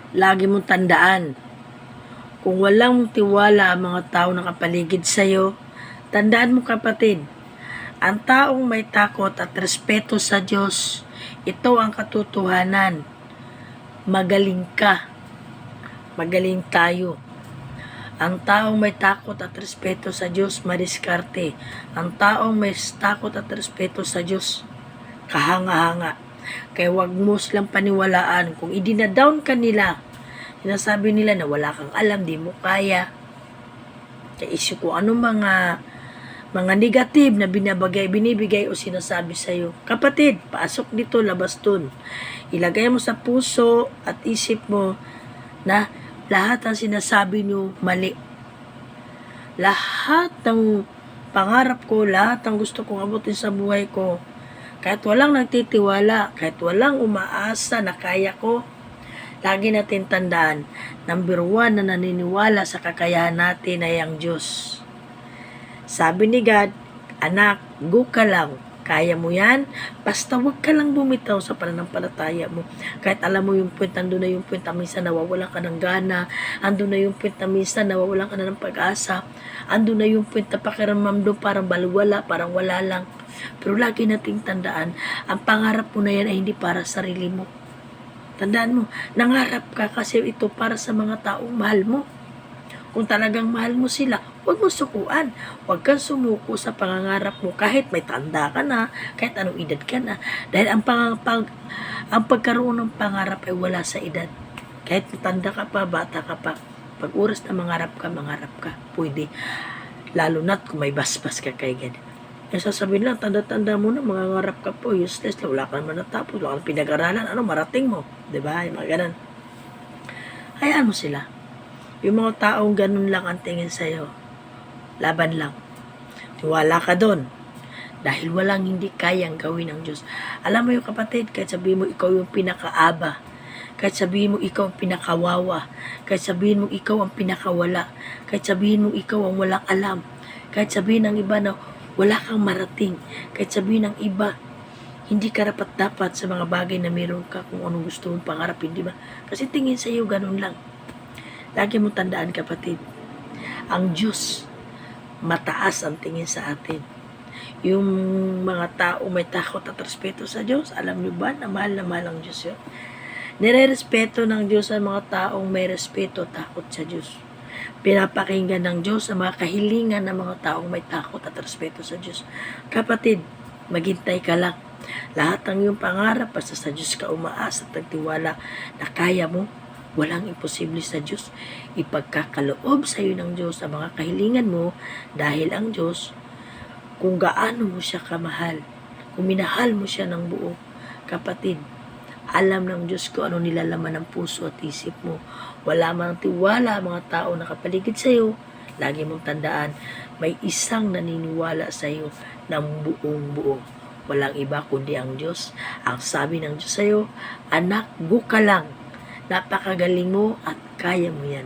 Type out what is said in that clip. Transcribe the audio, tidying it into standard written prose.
Lagi mong tandaan, kung walang tiwala ang mga tao na kapaligid sa'yo, tandaan mo kapatid, ang taong may takot at respeto sa Diyos, ito ang katotohanan. Magaling ka. Magaling tayo. Ang taong may takot at respeto sa Diyos, madiskarte. Ang taong may takot at respeto sa Diyos, kahanga-hanga. Kaya wag mo silang paniwalaan. Kung idinadown ka nila, sinasabi nila na wala kang alam, di mo kaya. Kaya isip ko anong mga negative na binibigay o sinasabi sa'yo. Kapatid, pasok dito, labas dun. Ilagay mo sa puso at isip mo na lahat ng sinasabi nyo mali. Lahat ng pangarap ko, lahat ng gusto kong abutin sa buhay ko, kahit walang nagtitiwala, kahit walang umaasa na kaya ko, lagi natin tandaan, number 1 na naniniwala sa kakayahan natin ay ang Diyos. Sabi ni God, anak, go ka lang. Kaya mo yan. Basta wag ka lang bumitaw sa pananampalataya mo. Kahit alam mo yung point, andun na yung point na minsan nawawalan ka ng gana. Andun na yung point na minsan nawawalan ka na ng pag-asa. Andun na yung point na pakiramdam doon parang balwala, parang wala lang. Pero lagi nating tandaan, ang pangarap mo na yan ay hindi para sa sarili mo. Tandaan mo, nangarap ka kasi ito para sa mga taong mahal mo. Kung talagang mahal mo sila, huwag mo sukuan. Huwag kang sumuko sa pangangarap mo kahit may tanda ka na, kahit anong edad ka na. Dahil ang pagkaroon ng pangarap ay wala sa edad. Kahit tanda ka pa, bata ka pa, pag oras na mangarap ka, pwede. Lalo na't kung may basbas ka kay God. Yung sasabihin lang, tanda-tanda mo na, mangangarap ka po, useless, wala ka naman natapos, wala kang pinag-aralan, marating mo. Diba? Yung mga ganun. Hayaan mo sila. Yung mga taong ganun lang ang tingin sa'yo, laban lang. Tiwala ka doon. Dahil walang hindi kayang gawin ng Diyos. Alam mo yung kapatid, kahit sabihin mo ikaw yung pinakaaba, kahit sabihin mo ikaw ang pinakawawa, kahit sabihin mo ikaw ang pinakawala, kahit sabihin mo ikaw ang walang alam, kahit sabihin ng iba na wala kang marating, kahit sabihin ng iba, hindi ka dapat sa mga bagay na meron ka kung anong gusto mong pangarap, hindi ba? Kasi tingin sa'yo ganun lang. Lagi mo tandaan kapatid, ang Diyos, mataas ang tingin sa atin. Yung mga tao may takot at respeto sa Diyos, alam niyo ba na mahal ang Diyos yun? Nire-respeto ng Diyos ang mga taong may respeto, takot sa Diyos. Pinapakinggan ng Diyos ang mga kahilingan ng mga taong may takot at respeto sa Diyos. Kapatid, maghintay ka lang. Lahat ng iyong pangarap, basta sa Diyos ka umaasa at nagtiwala na kaya mo, walang imposible sa Diyos. Ipagkakaloob sa iyo ng Diyos ang mga kahilingan mo dahil ang Diyos, kung gaano mo siya kamahal, kung minahal mo siya ng buo, kapatid, alam ng Diyos kung ano nilalaman ng puso at isip mo. Wala mang tiwala ang mga tao na kapaligid sa iyo. Lagi mong tandaan, may isang naniniwala sa iyo ng buong buo. Walang iba kundi ang Diyos. Ang sabi ng Diyos sa iyo, anak, go ka lang. Napakagaling mo at kaya mo yan.